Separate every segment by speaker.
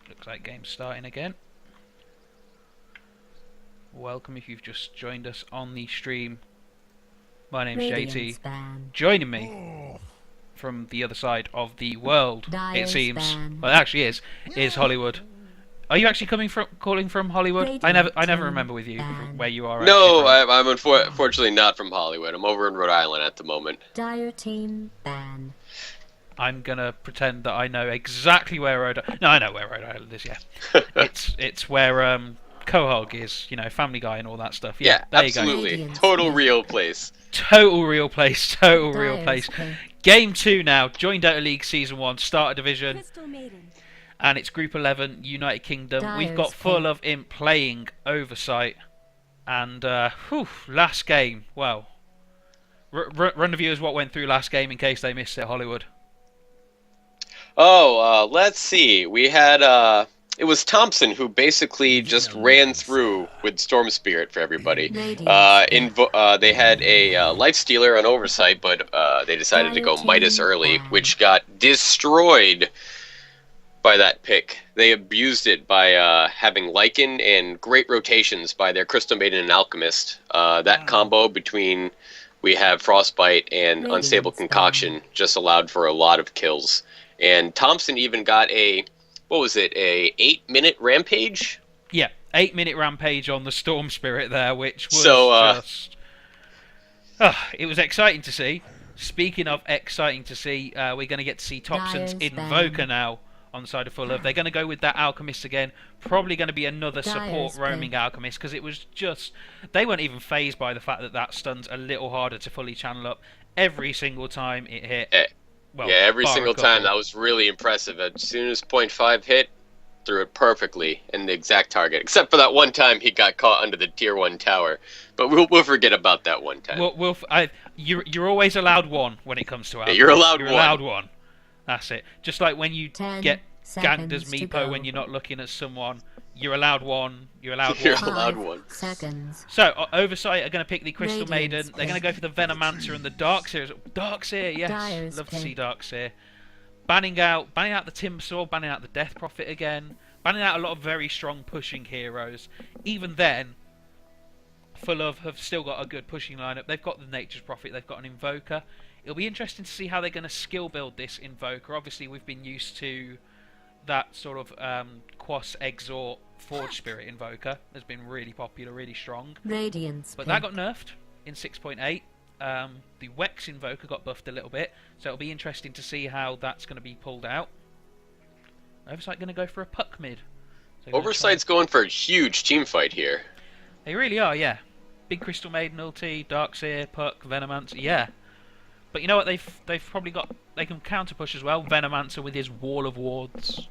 Speaker 1: Looks like game's starting again. Welcome if you've just joined us on the stream. My name's JT. Joining me from the other side of the world, it seems. Well, it actually is Hollywood. Are you actually calling from Hollywood? I never remember with you where you are.
Speaker 2: No, I'm unfortunately not from Hollywood. I'm over in Rhode Island at the moment.
Speaker 3: Dire team ban.
Speaker 1: I'm gonna pretend that I know exactly where Rhode Island. No, I know where Rhode Island is. Yeah, it's where Quahog is. You know, Family Guy and all that stuff. Yeah, there
Speaker 2: absolutely.
Speaker 1: You go.
Speaker 2: Total real place.
Speaker 1: Total real place. Total real place. Game 2 now. joinDOTA League Season 1. Starter Division. And it's Group 11, United Kingdom. We've got ForLove.int playing Oversight. And, last game. Well, run the viewers what went through last game in case they missed it, Hollywood.
Speaker 2: Oh, let's see. We had, it was Thompson who basically just ran through with Storm Spirit for everybody. They had a Life Stealer on Oversight, but they decided to go Midas early, which got destroyed by that pick. They abused it by having Lycan and great rotations by their Crystal Maiden and Alchemist. That combo between we have Frostbite and Unstable Concoction just allowed for a lot of kills. And Thompson even got a, what was it, a 8-minute rampage?
Speaker 1: Yeah, 8-minute rampage on the Storm Spirit there, which was it was exciting to see. Speaking of exciting to see, we're going to get to see Thompson's Invoker now on the side of ForLove. They're going to go with that Alchemist again. Probably going to be another support roaming Alchemist, because it was just... They weren't even phased by the fact that that stun's a little harder to fully channel up. Every single time it hit... Well,
Speaker 2: yeah, every single time. That was really impressive. As soon as 0.5 hit, threw it perfectly in the exact target. Except for that one time he got caught under the Tier 1 tower. But we'll forget about that one time.
Speaker 1: You're always allowed one when it comes to Alchemist.
Speaker 2: Yeah, you're allowed
Speaker 1: one. That's it. Just like when you get ganked as Meepo when you're not looking at someone, you're allowed one. You're allowed one.
Speaker 3: Seconds.
Speaker 1: So, Oversight are going to pick the Crystal Maiden. They're going to go for the Venomancer and the Darkseer. Darkseer, yes. Love to see Darkseer. Banning out the Timbersaw, banning out the Death Prophet again. Banning out a lot of very strong pushing heroes. Even then, ForLove have still got a good pushing lineup. They've got the Nature's Prophet, they've got an Invoker. It'll be interesting to see how they're going to skill build this Invoker. Obviously, we've been used to that sort of Quas Exort Forge Spirit Invoker. Has been really popular, really strong. But that got nerfed in 6.8. The Wex Invoker got buffed a little bit, so it'll be interesting to see how that's going to be pulled out. Oversight going to go for a puck mid. So
Speaker 2: Oversight's going for a huge team fight here.
Speaker 1: They really are, yeah. Big Crystal Maiden ulti, Darkseer, puck, Venomancer, yeah. But you know what? They've probably got... They can counter push as well. Venomancer with his Wall of Wards.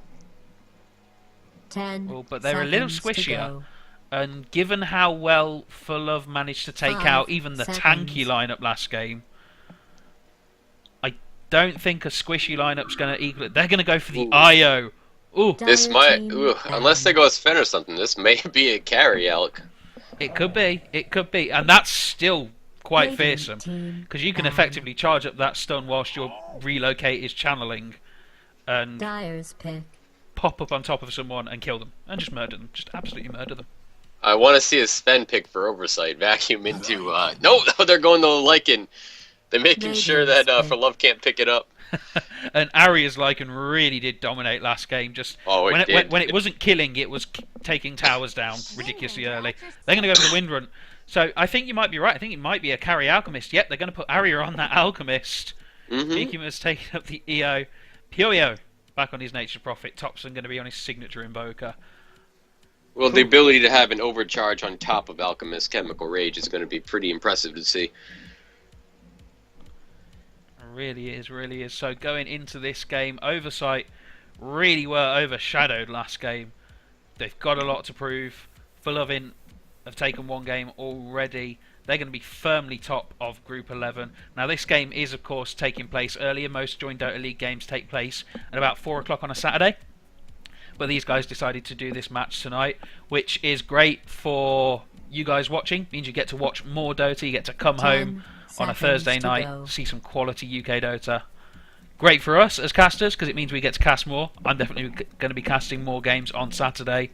Speaker 3: 10
Speaker 1: but they're a little squishier. And given how well ForLove managed to take out even the tanky lineup last game, I don't think a squishy lineup's going to equal it. They're going to go for the IO. Ooh.
Speaker 2: This might... unless they go as Fen or something, this may be a carry, Alec.
Speaker 1: It could be. It could be. And that's still quite fearsome, because you can effectively charge up that stun whilst your relocate is channeling and pop up on top of someone and kill them and just murder them, just absolutely murder them.
Speaker 2: I want to see a Sven pick for Oversight, vacuum into no, they're going to Lycan. They're making sure that ForLove can't pick it up.
Speaker 1: And Aria's Lycan really did dominate last game. Just when it wasn't killing, it was taking towers down ridiculously early. They're going to go for the Wind Run. So I think you might be right. I think it might be a carry Alchemist. Yep, they're going to put Aria on that Alchemist. Mikima's taking up the EO. Pyo back on his Nature's Prophet. Thompson going to be on his signature Invoker.
Speaker 2: Well, the ability to have an overcharge on top of Alchemist Chemical Rage is going to be pretty impressive to see.
Speaker 1: Really is. So going into this game, Oversight really were overshadowed last game. They've got a lot to prove. ForLove.int have taken one game already. They're going to be firmly top of Group 11. Now this game is of course taking place earlier. Most joinDOTA League games take place at about 4 o'clock on a Saturday. But these guys decided to do this match tonight, which is great for you guys watching. Means you get to watch more Dota, you get to come home on a Thursday night, see some quality UK Dota. Great for us as casters because it means we get to cast more. I'm definitely going to be casting more games on Saturday.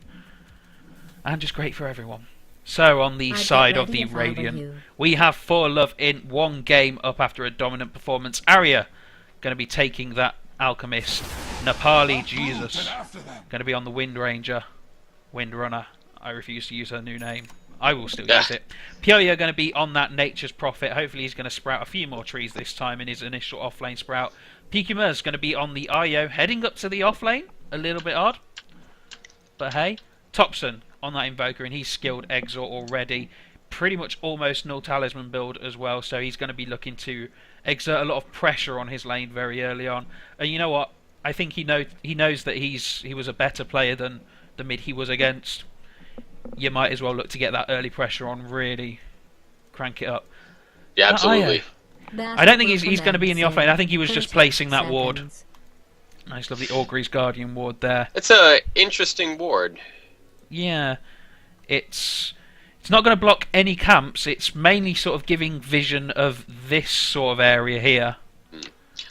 Speaker 1: And just great for everyone. So on the side of the Radiant, we have ForLove.int 1 game up after a dominant performance. Arya going to be taking that Alchemist. Nepali Jesus going to be on the Wind Ranger. Windrunner. I refuse to use her new name. I will still use it. Pyoyo going to be on that Nature's Prophet. Hopefully he's going to sprout a few more trees this time in his initial offlane sprout. Pikimur's going to be on the IO, heading up to the offlane. A little bit odd. But hey. Topson on that Invoker, and he's skilled Exort already. Pretty much almost null Talisman build as well, so he's going to be looking to exert a lot of pressure on his lane very early on. And you know what? I think he knows that he was a better player than the mid he was against. You might as well look to get that early pressure on, really crank it up.
Speaker 2: Yeah, absolutely.
Speaker 1: I don't think he's going to be in the offlane. I think he was just placing that ward. Nice, lovely Augury's Guardian ward there.
Speaker 2: It's a interesting ward.
Speaker 1: Yeah, it's not going to block any camps. It's mainly sort of giving vision of this sort of area here.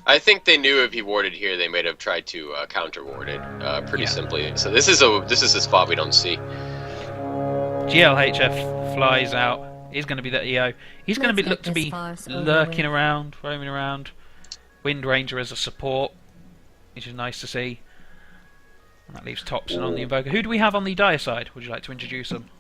Speaker 2: I think they knew if he warded here, they might have tried to counter ward it pretty simply. So this is a spot we don't see.
Speaker 1: GLHF flies out. He's going to be the EO. He's going to look to be lurking around, roaming around. Wind Ranger as a support, which is nice to see. And that leaves Topson on the Invoker. Who do we have on the Dire side? Would you like to introduce them?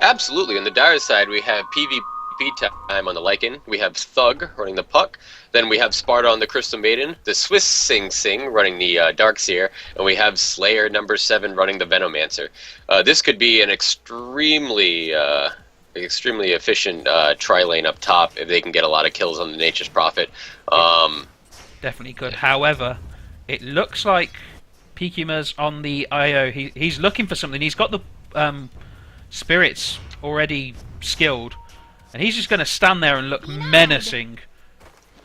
Speaker 2: Absolutely. On the Dire side, we have PvP time on the Lycan. We have Thug running the Puck. Then we have Sparta on the Crystal Maiden. The Swiss Sing Sing running the Darkseer. And we have Slayer number 7 running the Venomancer. This could be an extremely efficient tri-lane up top if they can get a lot of kills on the Nature's Prophet.
Speaker 1: Definitely could. However, it looks like Pikimur's on the IO. He's looking for something. He's got the spirits already skilled, and he's just going to stand there and look menacing.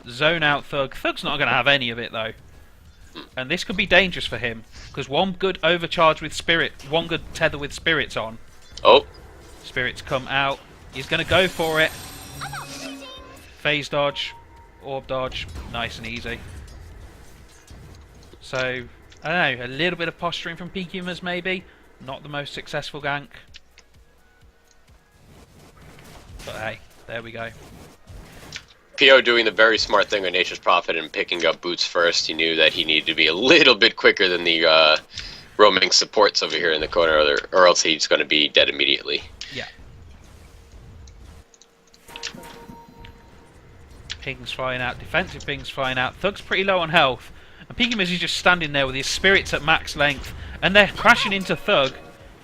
Speaker 1: Zone out Thug. Thug's not going to have any of it though, and this could be dangerous for him because one good overcharge with spirit, one good tether with spirits on.
Speaker 2: Oh,
Speaker 1: spirits come out. He's going to go for it. Phase dodge, orb dodge, nice and easy. So I don't know, a little bit of posturing from Pikimur's maybe. Not the most successful gank. But hey, there we go.
Speaker 2: PO doing the very smart thing on Nature's Prophet and picking up boots first. He knew that he needed to be a little bit quicker than the roaming supports over here in the corner, or else he's going to be dead immediately.
Speaker 1: Yeah. Ping's flying out, defensive ping's flying out. Thug's pretty low on health. And Pikimur's is just standing there with his spirits at max length. And they're crashing into Thug.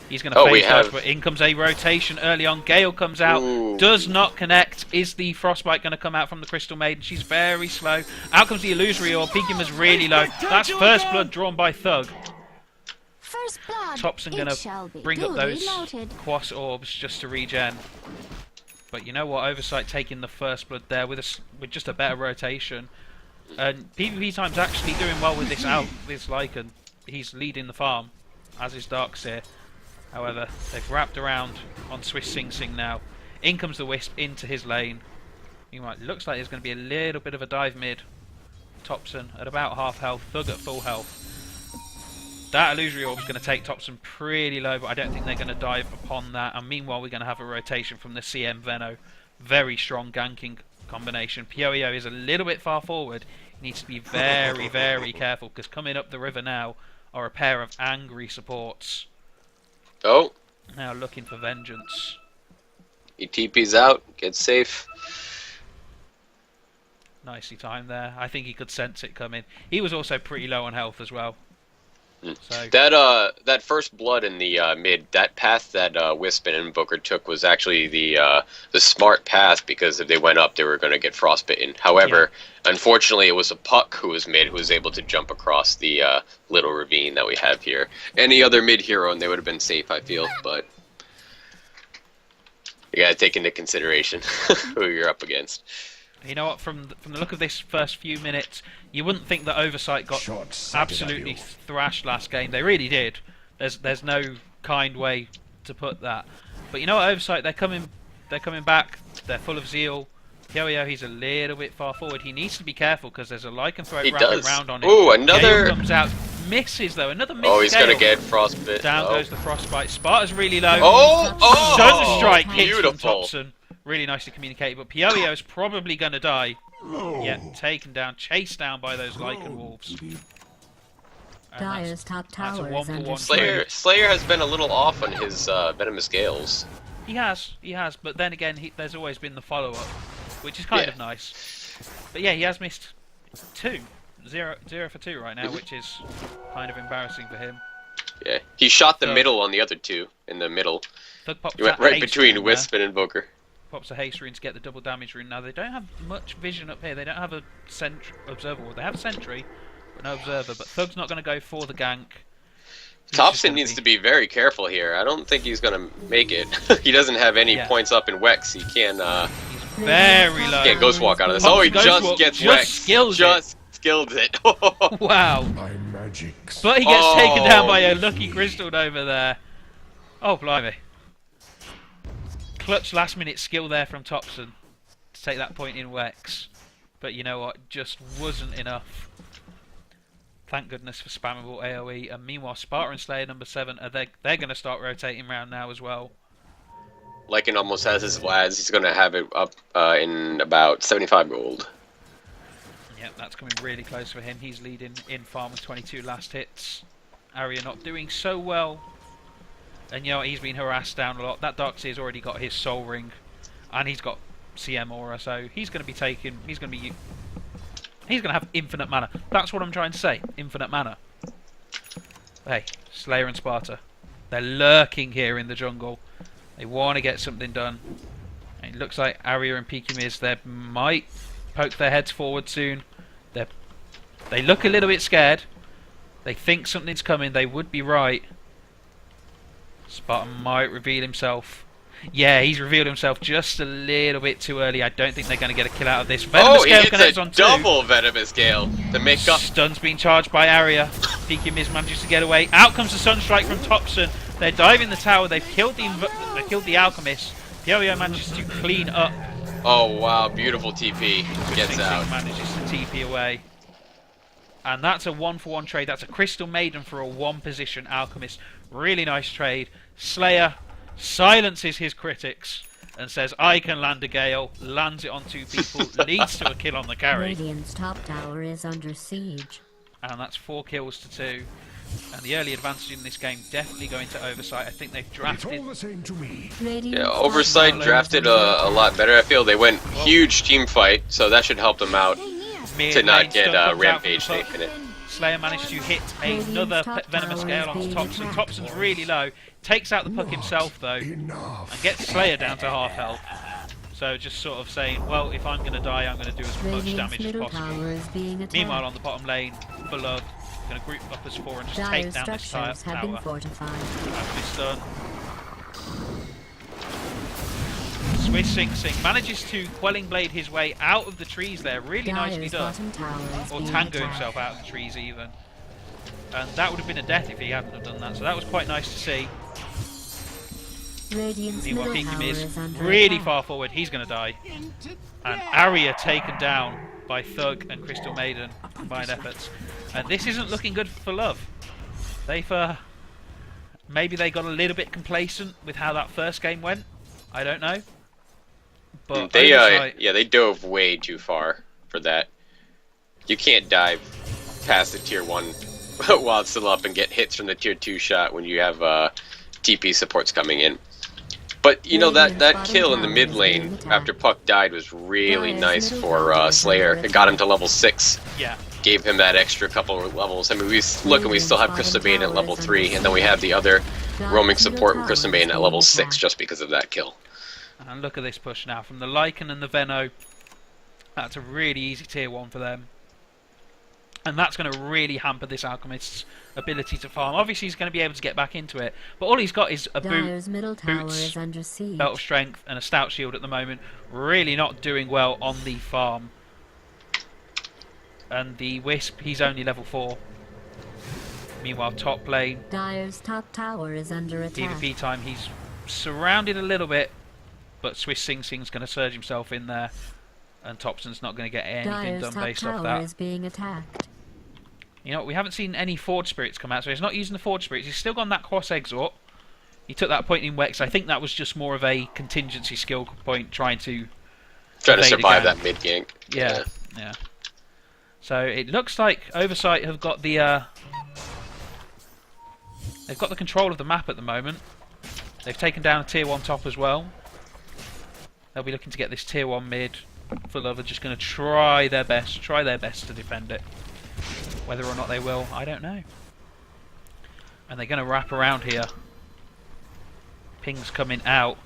Speaker 1: He's going to phase dodge, but in comes a rotation early on. Gale comes out, does not connect. Is the Frostbite going to come out from the Crystal Maiden? She's very slow. Out comes the Illusory Orb. Pikimur's really low. That's first blood drawn by Thug. Topson going to bring up those Quas Orbs just to regen. But you know what? Oversight taking the first blood there with just a better rotation. And PvP Time's actually doing well with this Lycan. He's leading the farm, as is Darkseer. However, they've wrapped around on Swiss Sing Sing now. In comes the Wisp into his lane. Looks like there's going to be a little bit of a dive mid. Topson at about half health, Thug at full health. That Illusory Orb is going to take Topson pretty low, but I don't think they're going to dive upon that. And meanwhile, we're going to have a rotation from the CM Veno. Very strong ganking combination. Pyoyo is a little bit far forward. He needs to be very, very careful, because coming up the river now are a pair of angry supports.
Speaker 2: Oh.
Speaker 1: Now looking for vengeance.
Speaker 2: He TP's out, gets safe.
Speaker 1: Nicely timed there. I think he could sense it coming. He was also pretty low on health as well. So.
Speaker 2: That first blood in the mid, that path that Wisp and Invoker took was actually the smart path, because if they went up, they were going to get frostbitten. However, unfortunately, it was a Puck who was mid who was able to jump across the little ravine that we have here. Any other mid hero, and they would have been safe, I feel, but you got to take into consideration who you're up against.
Speaker 1: You know what? From the look of this first few minutes, you wouldn't think that Oversight got absolutely thrashed last game. They really did. There's no kind way to put that. But you know what, Oversight, they're coming back. They're full of zeal. Yo, he's a little bit far forward. He needs to be careful because there's a lycanthrope
Speaker 2: He
Speaker 1: wrapping
Speaker 2: does.
Speaker 1: around on him.
Speaker 2: Ooh, another.
Speaker 1: Gale comes out, misses though. Another miss.
Speaker 2: Oh, he's
Speaker 1: Gale.
Speaker 2: gonna get frostbite.
Speaker 1: Down goes the frostbite. Sparta's really low.
Speaker 2: Oh,
Speaker 1: Sunstrike hits from
Speaker 2: beautiful.
Speaker 1: Thompson. Really nicely communicated, but Pioio's probably gonna die. Yeah, taken down, chased down by those Lycan wolves.
Speaker 3: Dire's top
Speaker 1: that's a
Speaker 3: tower is
Speaker 1: one-for-one
Speaker 3: under
Speaker 1: trade.
Speaker 2: Slayer has been a little off on his venomous gales.
Speaker 1: He has, but then again, there's always been the follow-up, which is kind of nice. But yeah, he has missed 2. 0 for 2 right now, which is kind of embarrassing for him.
Speaker 2: Yeah, he shot the middle on the other 2 in the middle.
Speaker 1: Thug pops
Speaker 2: He went
Speaker 1: that
Speaker 2: right
Speaker 1: haste
Speaker 2: between
Speaker 1: rune
Speaker 2: Wisp
Speaker 1: there.
Speaker 2: and Invoker.
Speaker 1: Pops a haste rune to get the double damage rune. Now they don't have much vision up here. They don't have a observer ward. They have a sentry, but no observer. But Thug's not going to go for the gank.
Speaker 2: Thompson needs to be very careful here. I don't think he's gonna make it. He doesn't have any points up in Wex. He can
Speaker 1: He's very low.
Speaker 2: can't Ghost Walk out of this. Oh, he just gets Wex. Just skilled it.
Speaker 1: Wow.
Speaker 4: My magic.
Speaker 1: But he gets taken down by a lucky crystal over there. Oh, blimey. Clutch last minute skill there from Thompson to take that point in Wex. But you know what? Just wasn't enough. Thank goodness for spammable AoE. And meanwhile, Sparta and Slayer number 7, they're going to start rotating around now as well.
Speaker 2: Lycan almost has his Vlads. He's gonna have it up in about 75 gold.
Speaker 1: Yep, that's coming really close for him. He's leading in farm with 22 last hits. Arya not doing so well. And you know what? He's been harassed down a lot. That Darkseer's already got his Soul Ring. And he's got CM Aura, so he's going to be taking... He's going to have infinite mana. That's what I'm trying to say. Infinite mana. Hey, Slayer and Sparta. They're lurking here in the jungle. They want to get something done. And it looks like Arya and Pikimiz, they might poke their heads forward soon. They look a little bit scared. They think something's coming. They would be right. Sparta might reveal himself. Yeah, he's revealed himself just a little bit too early. I don't think they're going to get a kill out of this. Venomous
Speaker 2: He
Speaker 1: Gale
Speaker 2: hits
Speaker 1: connects
Speaker 2: a
Speaker 1: on 2.
Speaker 2: double Venomous Gale to make up.
Speaker 1: Stun's being charged by Arya. Pikimiz manages to get away. Out comes the Sunstrike from Thompson. They're diving the tower. They've killed the Alchemist. Pioio manages to clean up.
Speaker 2: Oh wow, beautiful TP. Gets out.
Speaker 1: Manages to TP away. And that's a 1-for-1 trade. That's a Crystal Maiden for a 1-position Alchemist. Really nice trade. Slayer silences his critics and says, I can land a Gale. Lands it on 2 people. Leads to a kill on the carry.
Speaker 3: Radiant's top tower is under siege.
Speaker 1: And that's 4 kills to 2. And the early advantage in this game definitely going to Oversight. I think they've drafted...
Speaker 4: It's all the same to me.
Speaker 3: Radiant's
Speaker 2: Yeah,
Speaker 3: top
Speaker 2: Oversight
Speaker 3: tower
Speaker 2: drafted
Speaker 3: is under
Speaker 2: a lot better. I feel they went huge team fight, so that should help them out to not get rampaged infinite.
Speaker 1: Slayer managed to hit another Venomous Gale onto Thompson. Thompson's really low. Takes out the puck himself though. And gets Slayer down to half health. So just sort of saying, well, if I'm going to die, I'm going to do as much
Speaker 3: Radiant's
Speaker 1: damage as
Speaker 3: middle
Speaker 1: possible.
Speaker 3: tower is being attacked.
Speaker 1: Meanwhile, on the bottom lane, ForLove going to group up as 4 and just take
Speaker 3: Dire's
Speaker 1: down this
Speaker 3: structures have been
Speaker 1: tower.
Speaker 3: fortified.
Speaker 1: Alchemist done. Swiss Sing Sing manages to Quelling Blade his way out of the trees there. Really nicely
Speaker 3: Dire's
Speaker 1: done.
Speaker 3: bottom tower is
Speaker 1: Or
Speaker 3: being
Speaker 1: Tango
Speaker 3: attacked.
Speaker 1: himself out of the trees even. And that would have been a death if he hadn't have done that. So that was quite nice to see.
Speaker 3: Radiant's
Speaker 1: Meanwhile,
Speaker 3: middle tower
Speaker 1: Pikimiz
Speaker 3: is under
Speaker 1: really
Speaker 3: attack.
Speaker 1: far forward. He's going to die. And Arya taken down by Thug and Crystal Maiden. Combined efforts. And this isn't looking good for Love. They've maybe they got a little bit complacent with how that first game went. I don't know. But
Speaker 2: They
Speaker 1: Oversight,
Speaker 2: they dove way too far for that. You can't dive past the tier 1 while it's still up and get hits from the tier 2 shot when you have TP supports coming in. But you know that kill in the mid lane after Puck died was really nice for Slayer. It got him to level 6.
Speaker 1: yeah.
Speaker 2: Gave him that extra couple of levels. I mean, we still have Crystal Maiden at level 3, and then we have the other roaming support with Crystal Maiden at level 6 just because of that kill.
Speaker 1: And look at this push now from the Lycan and the Veno. That's a really easy tier 1 for them. And that's going to really hamper this Alchemist's ability to farm. Obviously, he's going to be able to get back into it. But all he's got is a
Speaker 3: Dire's middle tower
Speaker 1: boots,
Speaker 3: is under siege.
Speaker 1: belt of strength, and a stout shield at the moment. Really not doing well on the farm. And the Wisp, he's only level 4. Meanwhile, top lane,
Speaker 3: Dire's top tower is under attack.
Speaker 1: PvP time, he's surrounded a little bit. But Swiss Sing Sing's going to surge himself in there. and Thompson's not going to get anything
Speaker 3: Dyer's
Speaker 1: done
Speaker 3: top
Speaker 1: based off
Speaker 3: tower
Speaker 1: that.
Speaker 3: is being attacked.
Speaker 1: You know, we haven't seen any Forge Spirits come out, so he's not using the Forge Spirits. He's still got that Cross Exhort. He took that point in Wex. I think that was just more of a contingency skill point, trying to
Speaker 2: survive that mid gank.
Speaker 1: Yeah. So it looks like Oversight have got the they've got the control of the map at the moment. They've taken down a tier 1 top as well. They'll be looking to get this tier 1 mid. ForLove are just going to try their best to defend it. Whether or not they will, I don't know. And they're going to wrap around here. Ping's coming out,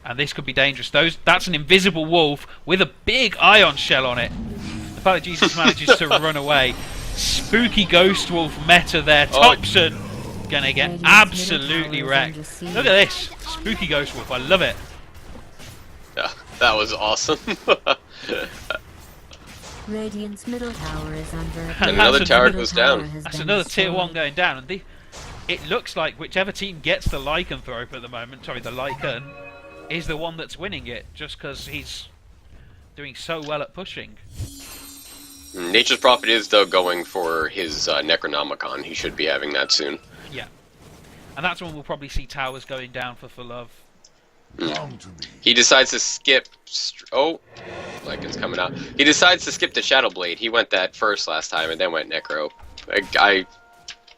Speaker 1: and this could be dangerous. That's an invisible wolf with a big ion shell on it. The fact that Jesus manages to run away. Spooky ghost wolf meta there. Thompson gonna get absolutely wrecked. Look at this spooky ghost wolf. I love it.
Speaker 2: Yeah, that was awesome.
Speaker 3: Radiant's middle tower is under attack.
Speaker 2: And another tower goes down.
Speaker 1: That's another tier 1 going down, and it looks like whichever team gets the lycanthrope at the moment, sorry, the lycan, is the one that's winning it, just because he's doing so well at pushing.
Speaker 2: Nature's Prophet is, though, going for his Necronomicon. He should be having that soon.
Speaker 1: Yeah. And that's when we'll probably see towers going down for ForLove.
Speaker 2: He decides to skip... Oh, Lycan's coming out. He decides to skip the Shadow Blade. He went that first last time and then went Necro.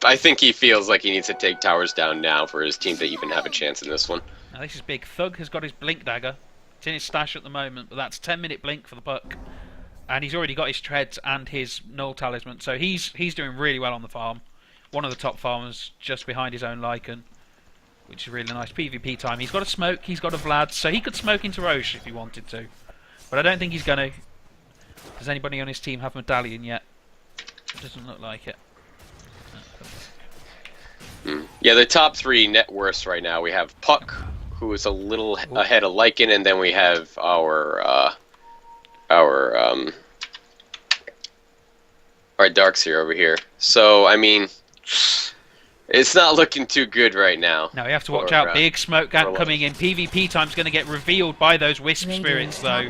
Speaker 2: I think he feels like he needs to take towers down now for his team to even have a chance in this one.
Speaker 1: Now this is big. Thug has got his Blink Dagger. It's in his stash at the moment, but that's 10-minute blink for the puck. And he's already got his treads and his Null Talisman, so he's doing really well on the farm. One of the top farmers just behind his own Lycan, which is really nice. PvP time. He's got a smoke, he's got a Vlad, so he could smoke into Roche if he wanted to. But I don't think he's going to. Does anybody on his team have Medallion yet? Doesn't look like it.
Speaker 2: Yeah, the top 3 net worths right now. We have Puck, who is a little ahead of Lycan, and then we have our Darkseer over here. So, I mean, it's not looking too good right now.
Speaker 1: Now we have to watch out. Big smoke gap coming in. PvP time's going to get revealed by those Wisp Spirits, though.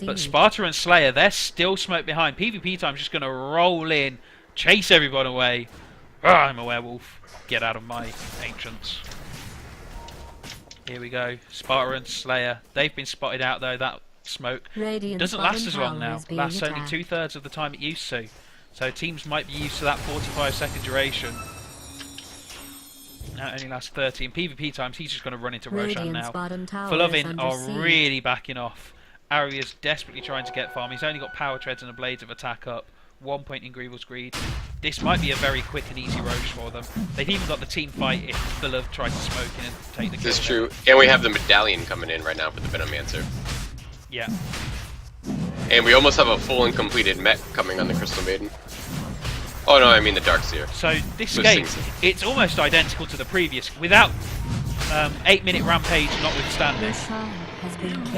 Speaker 1: But Sparta and Slayer, they're still smoke behind. PvP time's just going to roll in, chase everyone away. I'm a werewolf. Get out of my ancients. Here we go. Sparta and Slayer. They've been spotted out, though. That smoke doesn't last as long now. Lasts only 2/3 of the time it used to. So teams might be used to that 45-second duration. Now it only lasts 30. In PvP times, he's just going to run into Roshan now. ForLove are really backing off. Aria's desperately trying to get farm. He's only got Power Treads and a Blades of Attack up. 1 point in Greevil's Greed. This might be a very quick and easy Roche for them. They've even got the team fight if ForLove tried to smoke in and take the kill.
Speaker 2: This is true. And we have the Medallion coming in right now for the Venomancer.
Speaker 1: Yeah.
Speaker 2: And we almost have a full and completed mech coming on the Crystal Maiden. Oh no, I mean the Darkseer.
Speaker 1: So this game, it's almost identical to the previous, without 8-minute Rampage notwithstanding.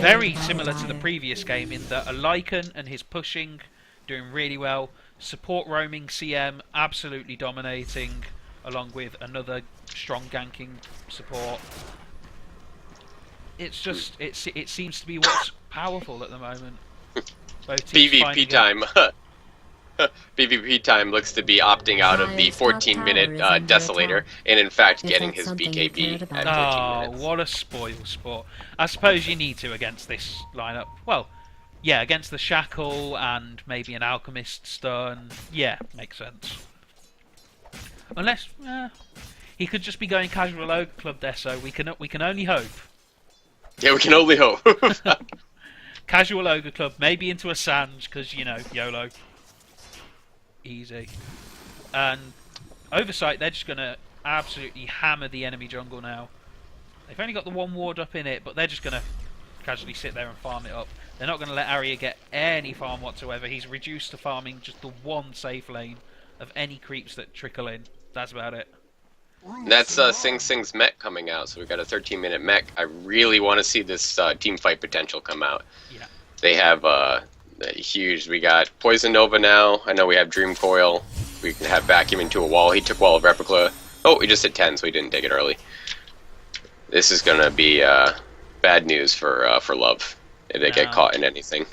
Speaker 1: Very similar to the previous game in that a Lycan and his pushing doing really well. Support roaming CM absolutely dominating, along with another strong ganking support. It's just it seems to be what's powerful at the moment.
Speaker 2: PvP time. PvP time looks to be opting out of the 14-minute Desolator, and in fact getting his BKB at 14 minutes.
Speaker 1: What a spoil sport. I suppose you need to against this lineup. Well, yeah, against the Shackle and maybe an Alchemist Stun. Yeah, makes sense. Unless he could just be going casual Ogre Club there, so we can only hope.
Speaker 2: Yeah, we can only hope.
Speaker 1: Casual Ogre Club, maybe into a Sange, because, you know, YOLO. Easy. And Oversight, they're just going to absolutely hammer the enemy jungle now. They've only got the one ward up in it, but they're just going to casually sit there and farm it up. They're not going to let Arya get any farm whatsoever. He's reduced to farming just the one safe lane of any creeps that trickle in. That's about it.
Speaker 2: That's Sing Sing's mech coming out, so we've got a 13-minute mech. I really want to see this team fight potential come out.
Speaker 1: Yeah.
Speaker 2: They have huge. We got Poison Nova now. I know we have Dream Coil. We can have Vacuum into a wall. He took Wall of Replica. Oh, he just hit 10, so he didn't take it early. This is gonna be bad news for Love if they get caught in anything.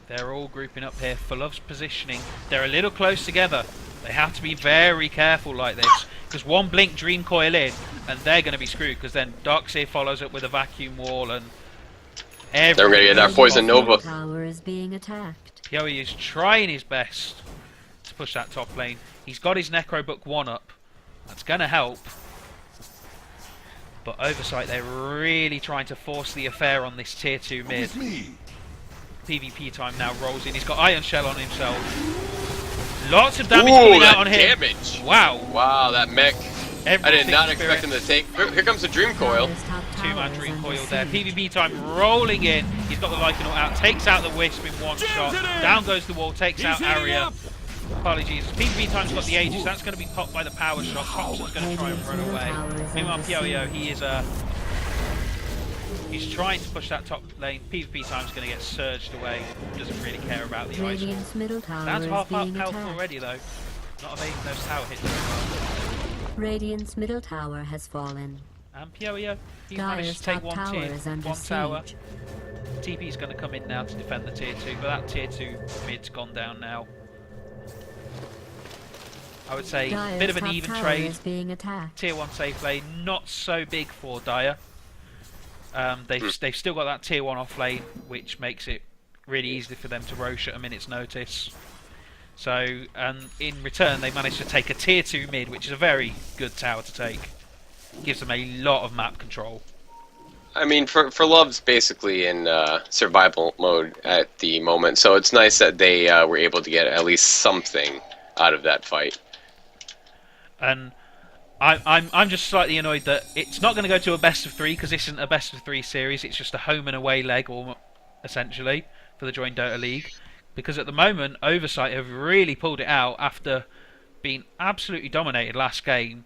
Speaker 1: They're all grouping up here. ForLove's positioning. They're a little close together. They have to be very careful like this, because one blink Dream Coil in, and they're going to be screwed, because then Darkseer follows up with a Vacuum Wall, and
Speaker 2: they're going to get that Poison Nova.
Speaker 3: Tower is being attacked.
Speaker 1: Yoey is trying his best to push that top lane. He's got his Necrobook 1 up. That's going to help. But Oversight, they're really trying to force the affair on this tier 2 mid. PvP time now rolls in. He's got Iron Shell on himself. Lots of damage coming out on him.
Speaker 2: Damage.
Speaker 1: Wow.
Speaker 2: Wow, that mech. I did not expect
Speaker 1: Spirit.
Speaker 2: him to take. Here comes the Dream Coil.
Speaker 1: Two-man Dream Coil there. PvP time rolling in. He's got the Lycanroc out. Takes out the Wisp in one shot. Down goes the wall. Takes out Aria. Holy Jesus. PvP time's got the Aegis. That's going to be popped by the power shot. Thompson's going to try and run away. Meanwhile, Pyo-Yo, he's trying to push that top lane. PvP time's going to get surged away. Doesn't really care about the ice. That's half up health already, though. Not evading those tower hits.
Speaker 3: Radiant's middle tower has fallen.
Speaker 1: And Pyo-Yo, he's managed to take one tower. TP's going to come in now to defend the tier 2, but that tier 2 mid's gone down now. I would say a bit of an even trade. Tier 1 safe lane, not so big for Dire. They've still got that tier 1 off lane, which makes it really easy for them to roche at a minute's notice. So, and in return, they managed to take a tier 2 mid, which is a very good tower to take. Gives them a lot of map control.
Speaker 2: I mean, ForLove's basically in survival mode at the moment, so it's nice that they were able to get at least something out of that fight.
Speaker 1: And I'm just slightly annoyed that it's not going to go to a best of 3, because this isn't a best of 3 series. It's just a home and away leg, essentially, for the joinDOTA League. Because at the moment, Oversight have really pulled it out after being absolutely dominated last game.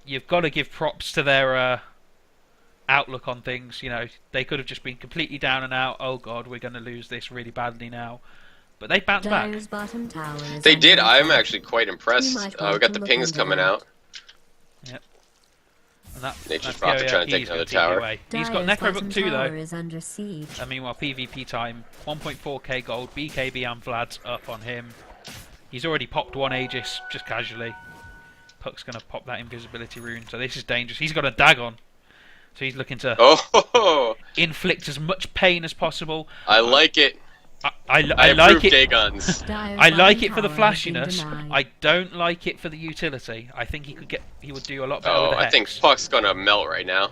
Speaker 1: You've got to give props to their outlook on things. You know, they could have just been completely down and out. Oh God, we're going to lose this really badly now. But they bounced back.
Speaker 2: They did. I'm actually quite impressed. We got the pings coming out.
Speaker 1: Yep. And that,
Speaker 2: Nature's Prophet trying to take another tower.
Speaker 1: He's got Necrobook 2 though. And meanwhile, PvP time, 1.4k gold, BKB and Vlad's up on him. He's already popped one Aegis, just casually. Puck's going to pop that invisibility rune, so this is dangerous. He's got a Dagon, so he's looking to inflict as much pain as possible.
Speaker 2: I like it.
Speaker 1: I like it.
Speaker 2: Dagons.
Speaker 1: I like it for the flashiness. I don't like it for the utility. I think he would do a lot better with the Hex.
Speaker 2: I think Puck's gonna melt right now.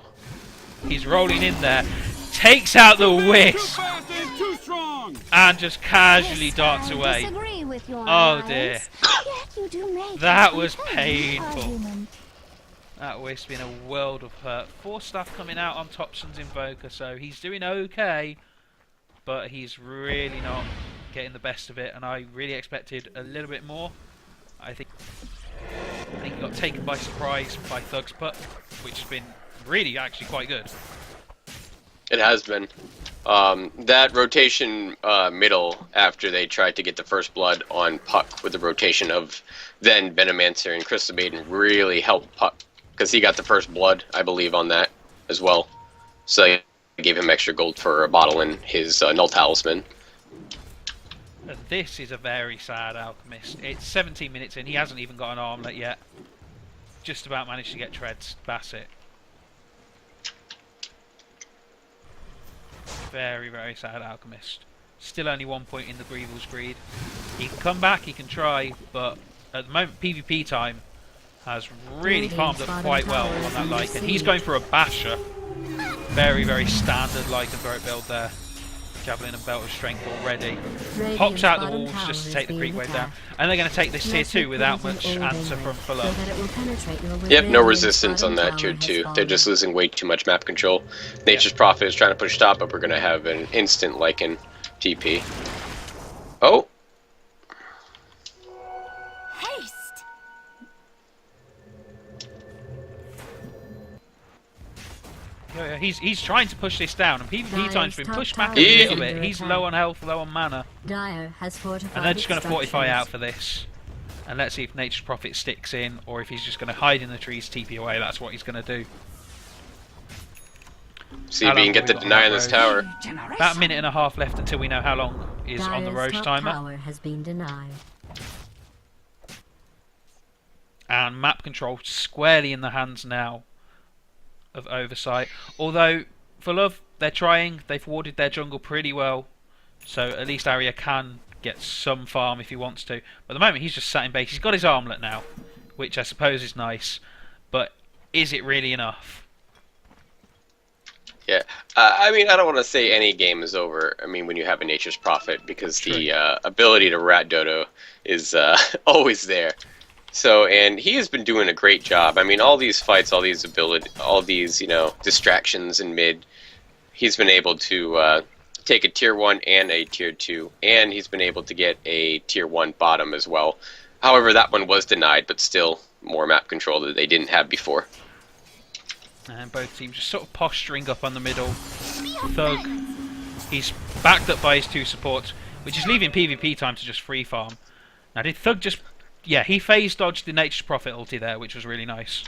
Speaker 1: He's rolling in there, takes out the Wisp, and just casually darts away. Oh dear. That was painful. That Wisp in a world of hurt. 4 stuff coming out on Thompson's Invoker, so he's doing okay. But he's really not getting the best of it, and I really expected a little bit more. I think he got taken by surprise by Thug's Puck, which has been really actually quite good.
Speaker 2: It has been. That rotation middle after they tried to get the first blood on Puck with the rotation of then Venomancer and Crystal Maiden really helped Puck, because he got the first blood, I believe, on that as well. So gave him extra gold for a bottle in his Null Talisman.
Speaker 1: And this is a very sad Alchemist. It's 17 minutes in, he hasn't even got an armlet yet. Just about managed to get Treads Bassett. Very, very sad Alchemist. Still only 1 point in the Grievel's Greed. He can come back, he can try, but at the moment PvP time has really farmed up quite well on that Lycan. He's going for a Basher. Very, very standard Lycanthrope build there. Javelin and Belt of Strength already. Pops out the walls just to take the creep wave down. And they're going to take this tier 2 without much answer from ForLove.
Speaker 2: Yep, no resistance on that tier 2. They're just losing way too much map control. Nature's Prophet is trying to push top, but we're going to have an instant Lycan TP. Oh!
Speaker 1: Yeah, he's trying to push this down, and PvP time's been pushed back a little bit. He's low on health, low on mana. And they're just going to fortify out for this. And let's see if Nature's Prophet sticks in, or if he's just going to hide in the trees, TP away. That's what he's going to do.
Speaker 2: See if we can get the deny on this tower.
Speaker 1: About a minute and a half left until we know how long is on the Roche timer.
Speaker 3: Tower has been denied.
Speaker 1: And map control squarely in the hands now of Oversight. Although, ForLove, they're trying. They've warded their jungle pretty well. So at least Arya can get some farm if he wants to. But at the moment, he's just sat in base. He's got his armlet now, which I suppose is nice. But is it really enough?
Speaker 2: Yeah, I mean, I don't want to say any game is over. I mean, when you have a Nature's Prophet, because the ability to rat Dodo is always there. So, and he has been doing a great job. I mean, all these fights, all these distractions in mid, he's been able to take a tier 1 and a tier 2, and he's been able to get a tier 1 bottom as well. However, that one was denied, but still more map control that they didn't have before.
Speaker 1: And both teams just sort of posturing up on the middle. Thug, he's backed up by his 2 supports, which is leaving PvP time to just free farm. Now, did Thug just... Yeah, he phase dodged the Nature's Prophet ulti there, which was really nice.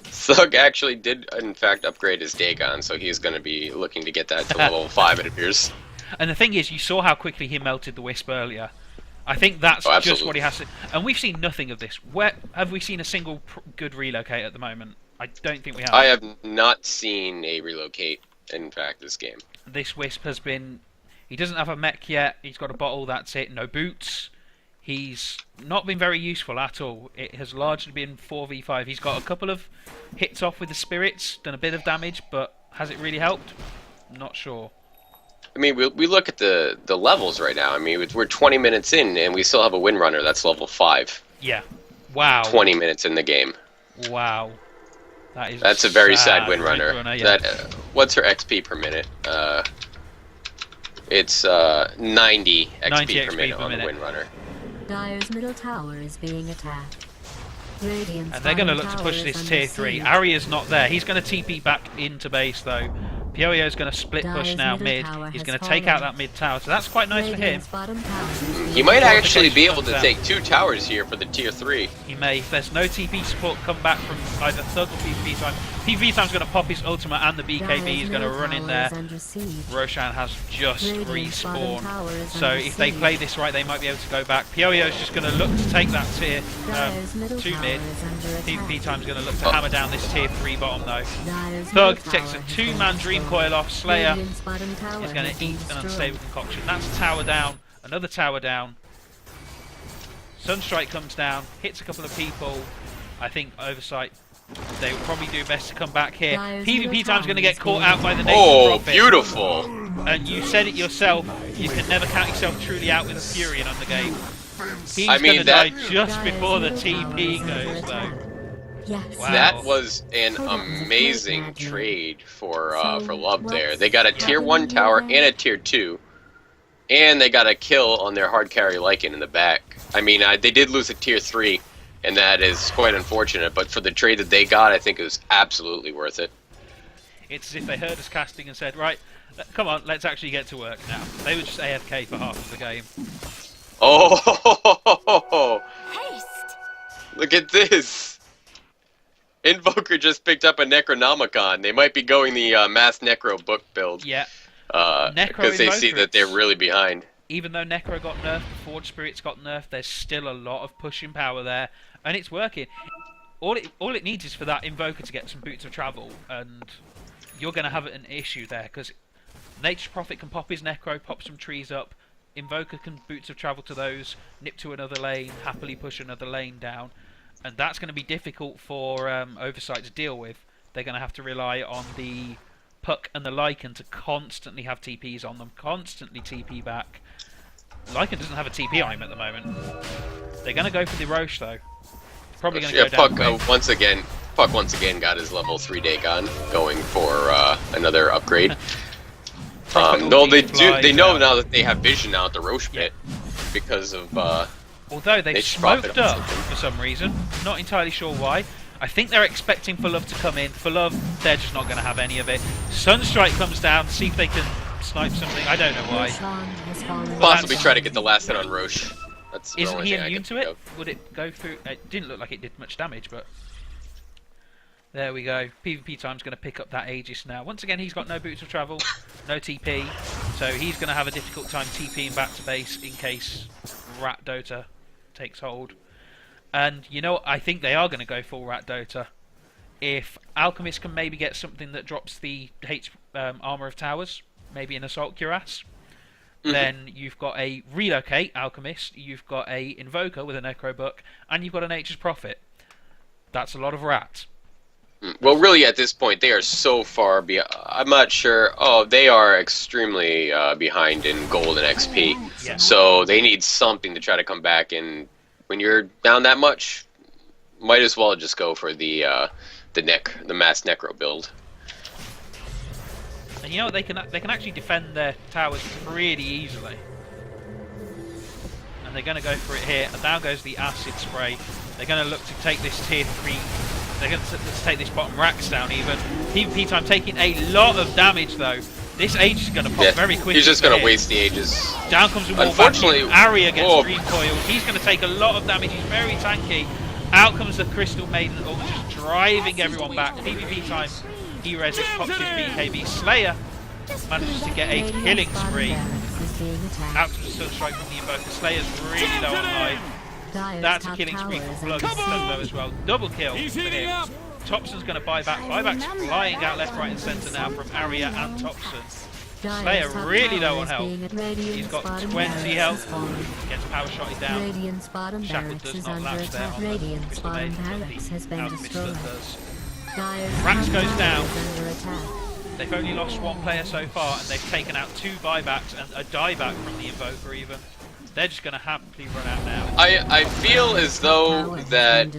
Speaker 2: Thug actually did, in fact, upgrade his Dagon, so he's going to be looking to get that to level 5, it appears.
Speaker 1: And the thing is, you saw how quickly he melted the Wisp earlier. I think that's just what he has to... And we've seen nothing of this. Where have we seen a single good relocate at the moment? I don't think we have.
Speaker 2: I have not seen a relocate, in fact, this game.
Speaker 1: This Wisp has been... He doesn't have a mech yet. He's got a bottle, that's it. No boots. He's not been very useful at all. It has largely been 4v5. He's got a couple of hits off with the spirits, done a bit of damage, but has it really helped? Not sure.
Speaker 2: I mean, we look at the levels right now. I mean, we're 20 minutes in, and we still have a Windrunner that's level 5.
Speaker 1: Yeah. Wow.
Speaker 2: 20 minutes in the game.
Speaker 1: Wow.
Speaker 2: That's a very sad Windrunner.
Speaker 1: Yeah.
Speaker 2: What's her XP per minute? It's 90 XP per minute on the Windrunner.
Speaker 3: Dire's middle tower is being attacked. Radiant's
Speaker 1: and they're going to look to push this tier 3. Arya's not there. He's going to TP back into base though. Pioio's going to split push now mid. He's going to take out that mid tower, so that's quite nice for him.
Speaker 2: He might actually be able to take 2 towers here for the tier 3.
Speaker 1: He may. If there's no TP support come back from either Thug or PvP time, PvP time's going to pop his ultimate and the BKB is going to run in there. Roshan has just respawned. So if they play this right, they might be able to go back. Pioio's just going to look to take that tier 2 mid. PvP time's going to look to hammer down this tier 3 bottom though. Thug takes a 2-man Dream Coil off. Slayer is going to eat an unstable concoction. That's a tower down. Another tower down. Sunstrike comes down, hits a couple of people. I think Oversight, they will probably do best to come back here. PvP time's going to get caught out by the Nature's Prophet.
Speaker 2: Beautiful!
Speaker 1: And you said it yourself, you can never count yourself truly out with a Furion on the game. He's going to die just before the TP goes though.
Speaker 3: Yes.
Speaker 1: Wow.
Speaker 2: That was an amazing trade for Love there. They got a tier 1 tower and a tier 2. And they got a kill on their hard carry Lycan in the back. I mean, they did lose a tier 3, and that is quite unfortunate. But for the trade that they got, I think it was absolutely worth it.
Speaker 1: It's as if they heard us casting and said, right, come on, let's actually get to work now. They were just AFK for half of the game.
Speaker 2: Oh! Look at this! Invoker just picked up a Necronomicon. They might be going the Mass Necro book build.
Speaker 1: Yeah.
Speaker 2: Because they see that they're really behind.
Speaker 1: Even though Necro got nerfed, Forge Spirits got nerfed, there's still a lot of pushing power there, and it's working. All it needs is for that Invoker to get some boots of travel, and you're going to have an issue there, because Nature's Prophet can pop his Necro, pop some trees up, Invoker can boots of travel to those, nip to another lane, happily push another lane down, and that's going to be difficult for Oversight to deal with. They're going to have to rely on the Puck and the Lycan to constantly have TPs on them, constantly TP back. Lycan doesn't have a TP on him at the moment. They're going to go for the Roche though. Probably going to go down.
Speaker 2: Puck once again got his level 3 Dagon going for another upgrade. Though they know now that they have vision now at the Roche pit because of.
Speaker 1: Although they've smoked up for some reason, not entirely sure why. I think they're expecting ForLove to come in. ForLove, they're just not going to have any of it. Sunstrike comes down, see if they can snipe something. I don't know why.
Speaker 2: Possibly try to get the last hit on Roche.
Speaker 1: Isn't he immune to it? Would it go through? It didn't look like it did much damage, but there we go. PvP time's going to pick up that Aegis now. Once again, he's got no boots of travel, no TP. So he's going to have a difficult time TPing back to base in case Rat Dota takes hold. And you know, I think they are going to go full Rat Dota. If Alchemist can maybe get something that drops the armor of towers, maybe an Assault Cuirass, then you've got a Relocate Alchemist, you've got a Invoker with a Necro Book, and you've got a Nature's Prophet. That's a lot of Rat.
Speaker 2: Well, really, at this point, they are so far behind. I'm not sure. Oh, they are extremely behind in gold and XP.
Speaker 1: Yeah.
Speaker 2: So they need something to try to come back. And when you're down that much, might as well just go for the mass necro build.
Speaker 1: And you know what, they can actually defend their towers pretty easily. And they're going to go for it here. And down goes the acid spray. They're going to look to take this tier 3. They're going to take this bottom racks down even. PvP time taking a lot of damage though. This Age is going to pop very quickly.
Speaker 2: He's just going to waste the Ages.
Speaker 1: Down comes the wall.
Speaker 2: Unfortunately,
Speaker 1: Arya gets Dream Coiled. He's going to take a lot of damage. He's very tanky. Out comes the Crystal Maiden, just driving everyone back. PvP time. E-Res pops his BKB. Slayer manages to get a killing spree. Out comes the Sunstrike from the Invoker. Slayer's really low on life. That's a killing spree for Blood though as well. Double kill for him. Thompson's going to buy back. Buyback's flying out left, right and centre now from Arya and Thompson. Slayer really low on health. He's got 20 health. Gets power shotted down. Shackled does not latch there on the Crystal Maiden, but the Alchemist does. Rax goes down. They've only lost one player so far, and they've taken out 2 buybacks and a dieback from the Invoker even. They're just going to happily run out now.
Speaker 2: I feel as though that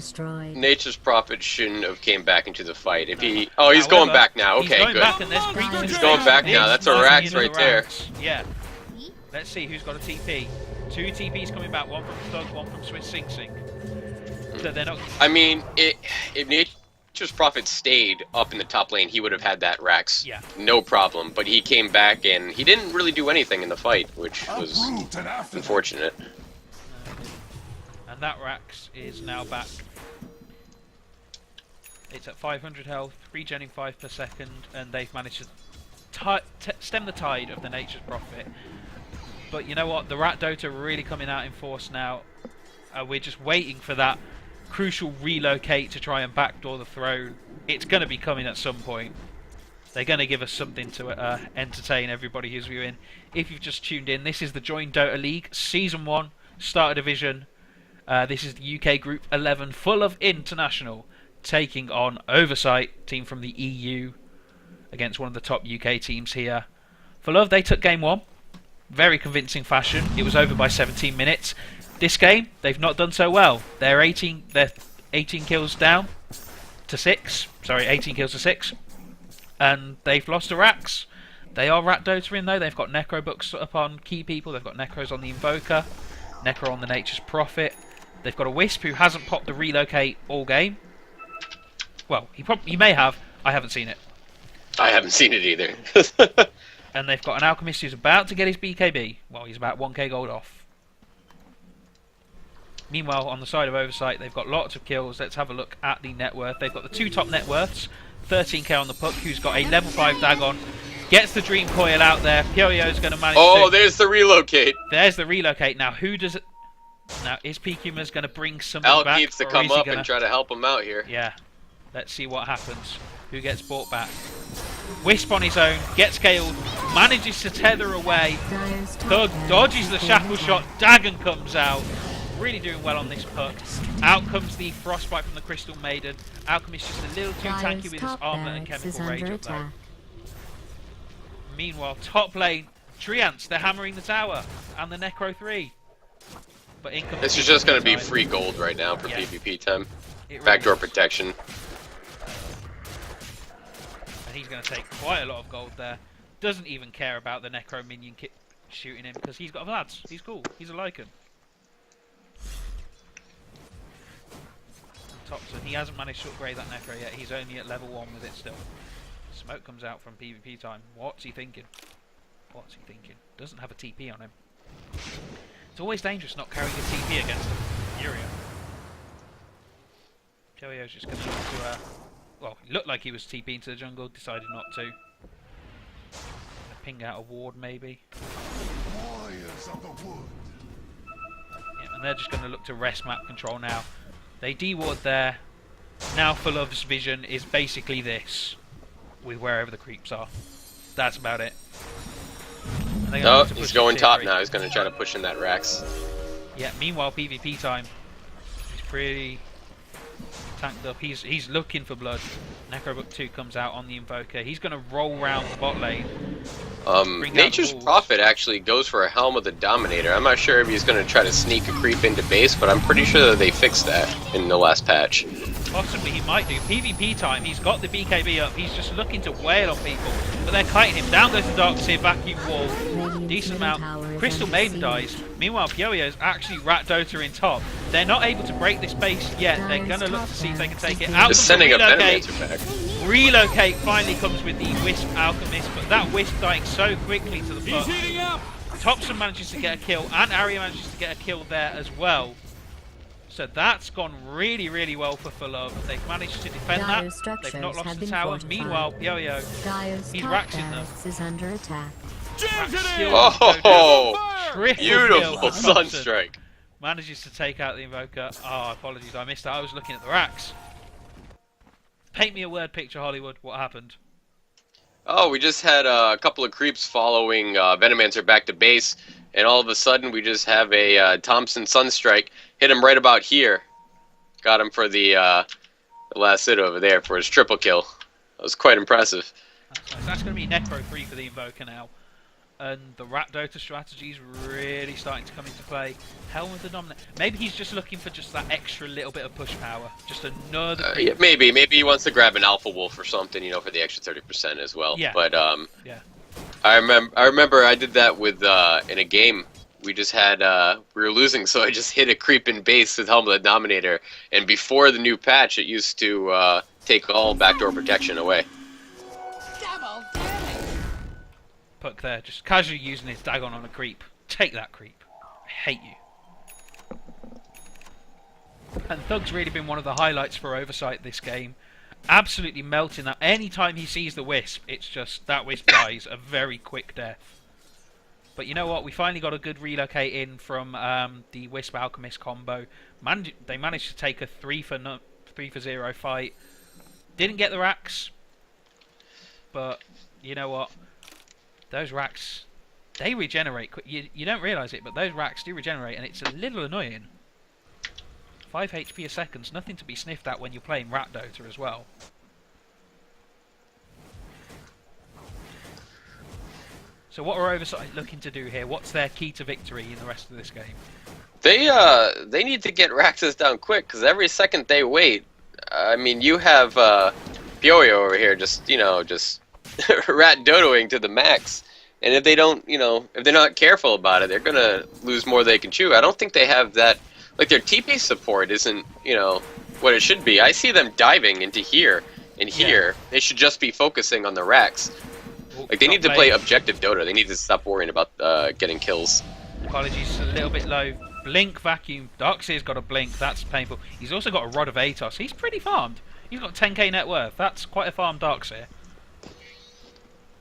Speaker 2: Nature's Prophet shouldn't have came back into the fight. If he, he's going back now. Okay, good. He's going back now. That's a Rax right there.
Speaker 1: Yeah. Let's see who's got a TP. 2 TPs coming back. One from Thug, one from Swiss Sing Sing. So they're not.
Speaker 2: I mean, if Nature's Prophet stayed up in the top lane, he would have had that Rax.
Speaker 1: Yeah.
Speaker 2: No problem. But he came back and he didn't really do anything in the fight, which was unfortunate.
Speaker 1: And that Rax is now back. It's at 500 health, regenerating 5 per second, and they've managed to stem the tide of the Nature's Prophet. But you know what? The Rat Dota are really coming out in force now. We're just waiting for that crucial relocate to try and backdoor the throne. It's going to be coming at some point. They're going to give us something to entertain everybody who's viewing. If you've just tuned in, this is the joinDOTA League Season 1 Starter Division. This is the UK Group 11 full of international, taking on Oversight, team from the EU, against one of the top UK teams here. ForLove, they took game 1. Very convincing fashion. It was over by 17 minutes. This game, they've not done so well. They're 18 kills down to 6. Sorry, 18 kills to 6. And they've lost to Rax. They are Rat Dota in though. They've got Necro books up on key people. They've got Necros on the Invoker. Necro on the Nature's Prophet. They've got a Wisp who hasn't popped the relocate all game. Well, he may have. I haven't seen it.
Speaker 2: I haven't seen it either.
Speaker 1: And they've got an Alchemist who's about to get his BKB. Well, he's about 1k gold off. Meanwhile, on the side of Oversight, they've got lots of kills. Let's have a look at the net worth. They've got the 2 top net worths. 13k on the Puck, who's got a level 5 Dagon. Gets the Dream Coil out there. Pyoyo's going to manage to...
Speaker 2: there's the relocate.
Speaker 1: There's the relocate. Now, who does it... Now, is PQMers going to bring something
Speaker 2: Alc
Speaker 1: back?
Speaker 2: needs to come up and try to help him out here.
Speaker 1: Yeah. Let's see what happens. Who gets brought back? Wisp on his own. Gets scaled. Manages to tether away. Thug dodges the shackle shot. Dagon comes out. Really doing well on this Puck. Out comes the Frostbite from the Crystal Maiden. Alchemist just a little too tanky with his armlet and chemical rage up there. Meanwhile, top lane, Treants, they're hammering the tower and the Necro 3. But
Speaker 2: this is just going to be free gold right now for PvP time. Backdoor protection.
Speaker 1: And he's going to take quite a lot of gold there. Doesn't even care about the Necro minion shooting him because he's got Vlads. He's cool. He's a Lycan. Thompson, he hasn't managed to upgrade that Necro yet. He's only at level 1 with it still. Smoke comes out from PvP time. What's he thinking? What's he thinking? Doesn't have a TP on him. It's always dangerous not carrying a TP against him. Furia. Joey's just going to look to... well, he looked like he was TPing to the jungle, decided not to. ping out a ward maybe. Yeah, and they're just going to look to rest map control now. They de-ward there. Now ForLove's vision is basically this, with wherever the creeps are. That's about it.
Speaker 2: Oh, he's going top now. He's going to try to push in that Rax.
Speaker 1: Yeah, meanwhile, PvP time. He's pretty tanked up. He's looking for blood. Necrobook 2 comes out on the Invoker. He's going to roll round the bot lane.
Speaker 2: Nature's Prophet actually goes for a Helm of the Dominator. I'm not sure if he's going to try to sneak a creep into base, but I'm pretty sure that they fixed that in the last patch.
Speaker 1: Possibly he might do. PvP time, he's got the BKB up, he's just looking to wail on people, but they're kiting him. Down goes the Darkseer, vacuum wall, decent amount. Crystal Maiden dies. Meanwhile, Pyoyo's actually rat-Dota in top. They're not able to break this base yet. They're going to look to see if they can take it out.
Speaker 2: Just sending a Venomancer back.
Speaker 1: Relocate finally comes with the Wisp Alchemist, but that Wisp dying so quickly to the foot. Thompson manages to get a kill, and Arya manages to get a kill there as well. So that's gone really, really well for ForLove. They've managed to defend that. They've not lost the tower. Meanwhile, Pyoyo, he's raxing them.
Speaker 3: Is under attack.
Speaker 2: Oh, beautiful Sunstrike.
Speaker 1: Manages to take out the Invoker. Oh, apologies, I missed that. I was looking at the racks. Paint me a word picture, Hollywood. What happened?
Speaker 2: Oh, we just had a couple of creeps following Venomancer back to base, and all of a sudden we just have a Thompson Sunstrike hit him right about here. Got him for the last hit over there for his triple kill. That was quite impressive.
Speaker 1: That's nice. That's going to be Necro 3 for the Invoker now. And the rat-Dota strategy is really starting to come into play. Helm of the Dominator. Maybe he's just looking for just that extra little bit of push power. Just another...
Speaker 2: yeah, maybe he wants to grab an Alpha Wolf or something, you know, for the extra 30% as well.
Speaker 1: Yeah.
Speaker 2: But
Speaker 1: yeah.
Speaker 2: I remember I did that with in a game. We just had we were losing, so I just hit a creep in base with Helm of the Dominator. And before the new patch, it used to take all backdoor protection away.
Speaker 1: Puck there, just casually using his Dagon on a creep. Take that, creep. I hate you. And Thug's really been one of the highlights for Oversight this game. Absolutely melting that. Anytime he sees the Wisp, it's just that Wisp dies a very quick death. But you know what? We finally got a good relocate in from the Wisp Alchemist combo. They managed to take a 3 for 0 fight. Didn't get the racks, but you know what? Those racks, they regenerate. You don't realise it, but those racks do regenerate, and it's a little annoying. 5 HP a second's nothing to be sniffed at when you're playing rat-Dota as well. So what are Oversight looking to do here? What's their key to victory in the rest of this game?
Speaker 2: They need to get Raxus down quick, because every second they wait, I mean, you have Pyoyo over here just rat-dotoing to the max. And if they don't, if they're not careful about it, they're going to lose more than they can chew. I don't think they have that, like their TP support isn't, what it should be. I see them diving into here and here. Yeah. They should just be focusing on the racks. Like they need to play objective Dota. They need to stop worrying about getting kills.
Speaker 1: Apologies, a little bit low. Blink, vacuum. Darkseer's got a blink. That's painful. He's also got a Rod of Atos. He's pretty farmed. He's got 10k net worth. That's quite a farm Darkseer.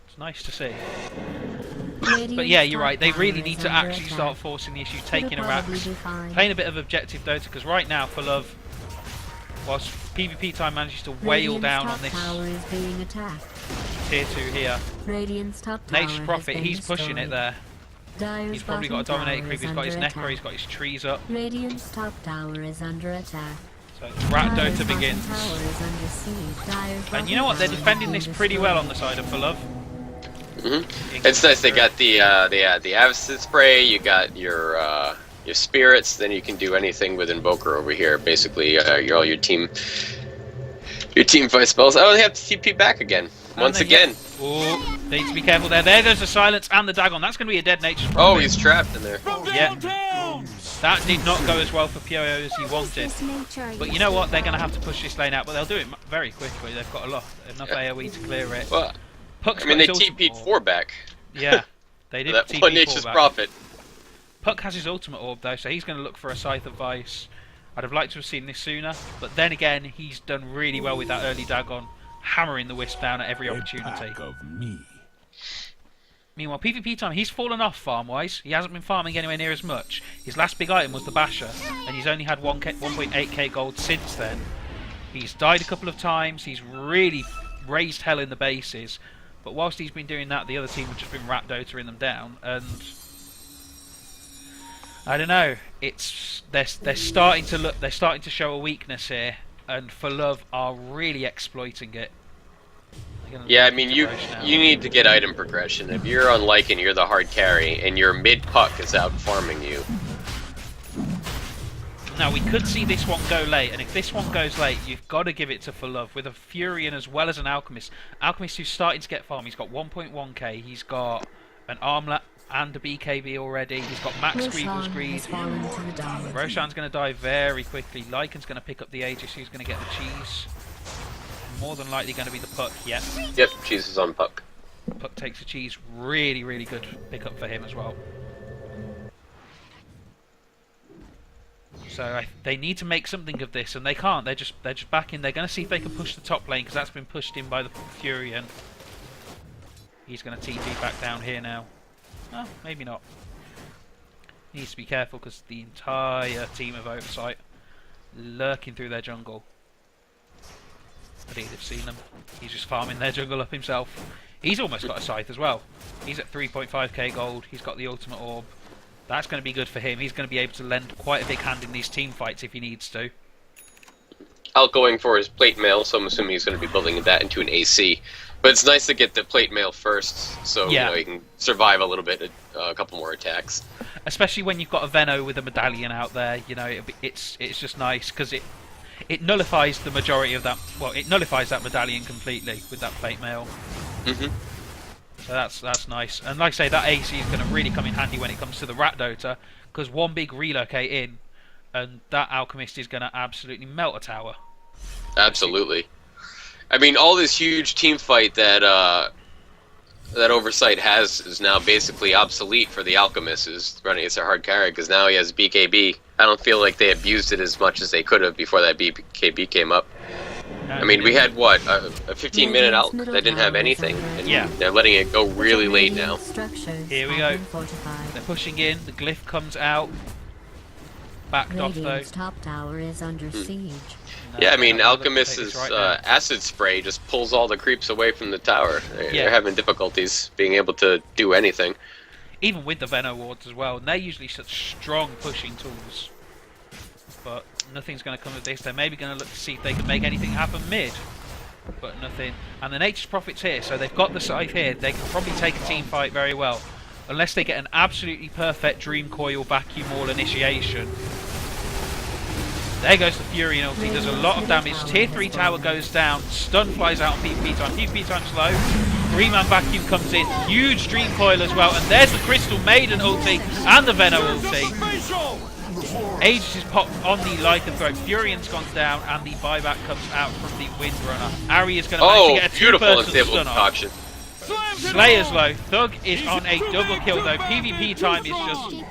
Speaker 1: It's nice to see. But yeah, you're right. They really need to actually start forcing the issue, taking a racks, playing a bit of objective Dota, because right now, ForLove, whilst PvP time manages to wail down on this tier 2 here, Nature's Prophet, he's pushing it there. He's probably got a Dominator creep, he's got his Necro, he's got his trees up.
Speaker 3: Radiant's top tower is under attack.
Speaker 1: So rat-Dota begins. And you know what, they're defending this pretty well on the side of ForLove.
Speaker 2: It's nice. They got the Avacid spray. You got your spirits. Then you can do anything with Invoker over here. Basically, all your team fight spells. Oh, they have to TP back again. Once again.
Speaker 1: Oh, they need to be careful there. There's the silence and the Dagon. That's going to be a dead Nature's Prophet.
Speaker 2: Oh, he's trapped in there.
Speaker 1: Yeah. That did not go as well for Pyoyo as he wanted. But you know what? They're going to have to push this lane out. But they'll do it very quickly. They've got enough AoE to clear it.
Speaker 2: Well, Puck's they TP'd 4 back.
Speaker 1: Yeah, they did
Speaker 2: that
Speaker 1: TP
Speaker 2: one Nature's Prophet.
Speaker 1: Puck has his ultimate orb though, so he's going to look for a Scythe of Vice. I'd have liked to have seen this sooner, but then again, he's done really well with that early Dagon, hammering the Wisp down at every opportunity. Meanwhile, PvP time, he's fallen off farm-wise. He hasn't been farming anywhere near as much. His last big item was the Basher, and he's only had 1.8k gold since then. He's died a couple of times. He's really raised hell in the bases. But whilst he's been doing that, the other team have just been rat-dotering them down. And I don't know. They're starting to look. They're starting to show a weakness here, and ForLove are really exploiting it.
Speaker 2: Yeah, I mean, you need to get item progression. If you're on Lycan, you're the hard carry, and your mid-puck is out farming you.
Speaker 1: Now, we could see this one go late, and if this one goes late, you've got to give it to ForLove with a Furion as well as an Alchemist. Alchemist who's starting to get farm. He's got 1.1k, he's got an Armlet and a BKB already, he's got Max Greevil's Greed. Roshan's going to die very quickly. Lycan's going to pick up the Aegis, who's going to get the cheese. More than likely going to be the Puck, yep.
Speaker 2: Yep, cheese is on Puck.
Speaker 1: Puck takes the cheese, really, really good pickup for him as well. So they need to make something of this, and they can't. They're just backing. They're going to see if they can push the top lane, because that's been pushed in by the Furion. He's going to TP back down here now. Oh, maybe not. He needs to be careful, because the entire team of Oversight lurking through their jungle. I think they've seen them. He's just farming their jungle up himself. He's almost got a scythe as well. He's at 3.5k gold. He's got the ultimate orb. That's going to be good for him. He's going to be able to lend quite a big hand in these team fights if he needs to.
Speaker 2: Outgoing for his plate mail, so I'm assuming he's going to be building that into an AC. But it's nice to get the plate mail first, so
Speaker 1: yeah,
Speaker 2: he can survive a little bit, a couple more attacks.
Speaker 1: Especially when you've got a Venno with a medallion out there, you know, it's just nice because it nullifies the majority of that. Well, it nullifies that medallion completely with that plate mail. So that's nice. And like I say, that AC is going to really come in handy when it comes to the rat-dota, because one big relocate in, and that Alchemist is going to absolutely melt a tower.
Speaker 2: Absolutely. I mean, all this huge team fight that that Oversight has is now basically obsolete for the Alchemist, is running as a hard carry, because now he has BKB. I don't feel like they abused it as much as they could have before that BKB came up. I mean, we had, what, a 15-minute out that didn't have anything, and
Speaker 1: yeah,
Speaker 2: they're letting it go really late now.
Speaker 1: Here we go. They're pushing in, the glyph comes out. Backed off, though.
Speaker 3: Top tower is under siege.
Speaker 2: Yeah, I mean, Alchemist's acid spray just pulls all the creeps away from the tower. They're having difficulties being able to do anything.
Speaker 1: Even with the Venno wards as well, and they're usually such strong pushing tools. But nothing's going to come of this. They're maybe going to look to see if they can make anything happen mid. But nothing. And the Nature's Prophet's here, so they've got the scythe here. They can probably take a team fight very well. Unless they get an absolutely perfect Dream Coil Vacuum Wall initiation. There goes the Fury ulti, does a lot of damage. Tier 3 tower goes down. Stun flies out on PvP time. PvP time's low. 3-man Vacuum comes in. Huge Dream Coil as well. And there's the Crystal Maiden ulti and the Venno ulti. Aegis is popped on the Lycanthrope. Furion's gone down, and the buyback comes out from the Windrunner. Aria's going to manage to get a two-person stun off. Slayer's low. Thug is on a double kill though. PvP time is just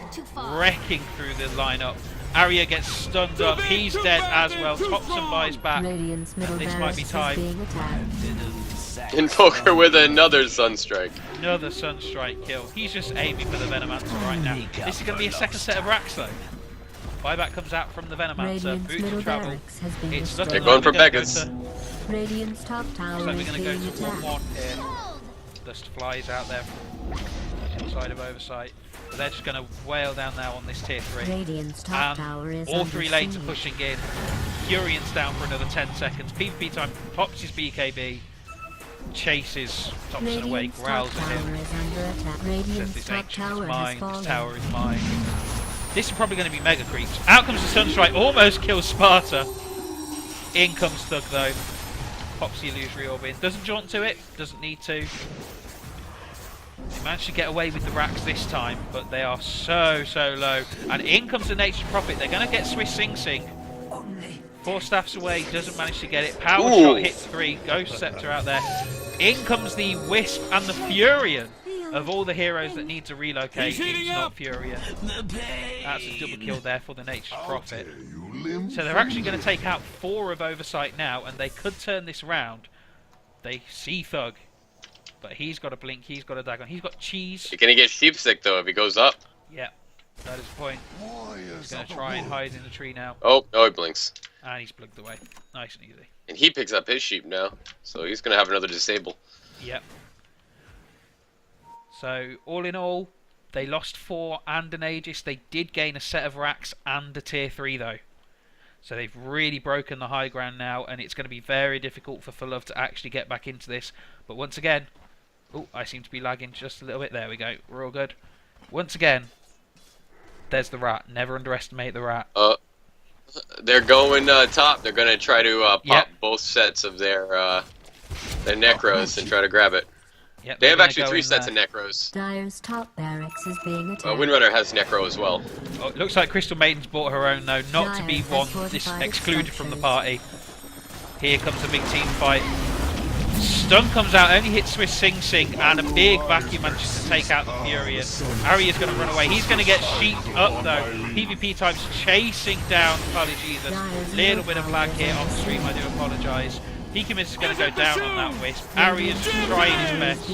Speaker 1: wrecking through the lineup. Aria gets stunned up. He's dead as well. Thompson buys back. This might be time.
Speaker 2: Invoker with another Sunstrike.
Speaker 1: Another Sunstrike kill. He's just aiming for the Venomancer right now. This is going to be a second set of racks though. Buyback comes out from the Venomancer. Boots of travel. It's
Speaker 2: They're going for Beggars.
Speaker 3: Radiant's top tower
Speaker 1: so we're
Speaker 3: is
Speaker 1: going to go
Speaker 3: being
Speaker 1: to
Speaker 3: attacked.
Speaker 1: 1-1 here. Dust flies out there from the side of Oversight. But they're just going to wail down now on this tier 3.
Speaker 3: Radiant's top tower is
Speaker 1: all
Speaker 3: under
Speaker 1: 3 lanes are
Speaker 3: siege.
Speaker 1: pushing in. Furion's down for another 10 seconds. PvP time pops his BKB. Chases Thompson away,
Speaker 3: Radiant's
Speaker 1: growls
Speaker 3: top
Speaker 1: at
Speaker 3: tower
Speaker 1: him.
Speaker 3: is under attack.
Speaker 1: Says
Speaker 3: Radiant's
Speaker 1: this
Speaker 3: top
Speaker 1: ancient is
Speaker 3: tower has
Speaker 1: mine,
Speaker 3: fallen.
Speaker 1: this tower is mine. This is probably going to be mega creeps. Out comes the Sunstrike, almost kills Sparta. In comes Thug though. Pops the illusory orb in. Doesn't jaunt to it, doesn't need to. They managed to get away with the racks this time, but they are so low. And in comes the Nature's Prophet. They're going to get Swiss Sing Sing. 4 staffs away, doesn't manage to get it. Power shot hits 3. Ghost Scepter out there. In comes the Wisp and the Furion. Of all the heroes that need to relocate, it's not Furion. That's a double kill there for the Nature's Prophet. So they're actually going to take out 4 of Oversight now, and they could turn this round. They see Thug, But he's got a blink, he's got a dagger, he's got cheese.
Speaker 2: You're gonna get sheep sick though if he goes up.
Speaker 1: Yeah, that is the point. He's gonna try and hide in the tree now.
Speaker 2: Oh, no, he blinks.
Speaker 1: And he's plugged away. Nice and easy.
Speaker 2: And he picks up his sheep now, so he's gonna have another disable.
Speaker 1: Yep. So, all in all, they lost 4 and an Aegis. They did gain a set of racks and a tier 3 though. So they've really broken the high ground now, and it's going to be very difficult for ForLove to actually get back into this. But once again, oh, I seem to be lagging just a little bit. There we go. We're all good. Once again, there's the rat. Never underestimate the rat.
Speaker 2: They're going top. They're going to try to pop both sets of their Necros and try to grab it.
Speaker 1: Yep,
Speaker 2: they have actually 3 sets of Necros.
Speaker 3: Dire's top barracks is being attacked.
Speaker 2: Windrunner has Necro as well.
Speaker 1: Oh, it looks like Crystal Maiden's bought her own though, not to be one excluded from the party. Here comes a big team fight. Stun comes out, only hits Swiss Sing Sing, and a big vacuum manages to take out the Furion. Arya's going to run away. He's going to get sheeped up though. PvP time's chasing down Kali Jesus. Little bit of lag here on the stream, I do apologise. Deaconess is going to go down on that Wisp. Arya's trying his best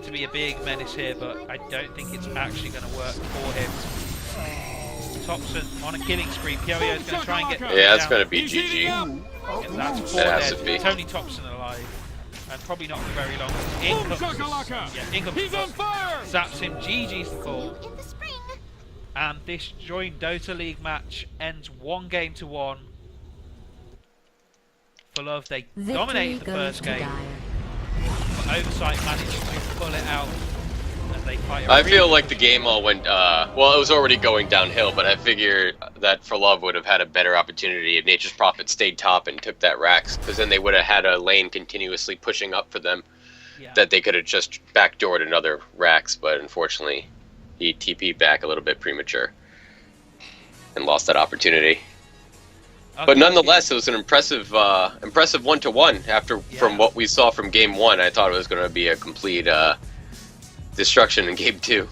Speaker 1: to be a big menace here, but I don't think it's actually going to work for him. Thompson on a killing spree. Piorio is going to try and get
Speaker 2: yeah, that's going to be GG.
Speaker 1: Yeah, that's 4
Speaker 2: that has
Speaker 1: dead.
Speaker 2: to be.
Speaker 1: Tony Thompson alive. And probably not for very long. In comes zaps him. GG's the call. And this joinDOTA League match ends 1-1. ForLove, they dominated the first game, but Oversight managed to pull it out as they fight.
Speaker 2: I feel like the game all went, well, it was already going downhill, but I figure that ForLove would have had a better opportunity if Nature's Prophet stayed top and took that racks, because then they would have had a lane continuously pushing up for them that they could have just backdoored another racks, but unfortunately he TP'd back a little bit premature and lost that opportunity. But nonetheless, it was an impressive 1-1 after from what we saw from game 1. I thought it was going to be a complete destruction in game 2.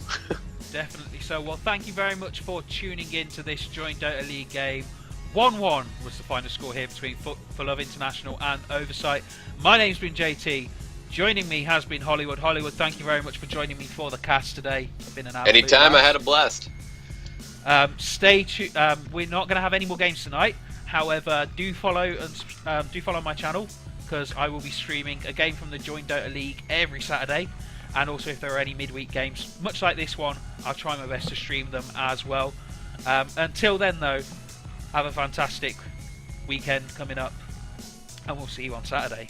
Speaker 1: Definitely so. Well, thank you very much for tuning in to this joinDOTA League game. 1-1 was the final score here between ForLove International and Oversight. My name's been JT. Joining me has been Hollywood. Hollywood, thank you very much for joining me for the cast today. It's been an absolute
Speaker 2: Anytime,
Speaker 1: blast.
Speaker 2: I had a blast.
Speaker 1: Stay tuned. We're not going to have any more games tonight. However, do follow my channel, because I will be streaming a game from the joinDOTA League every Saturday, and also if there are any midweek games much like this one, I'll try my best to stream them as well. Until then though, have a fantastic weekend coming up, and we'll see you on Saturday.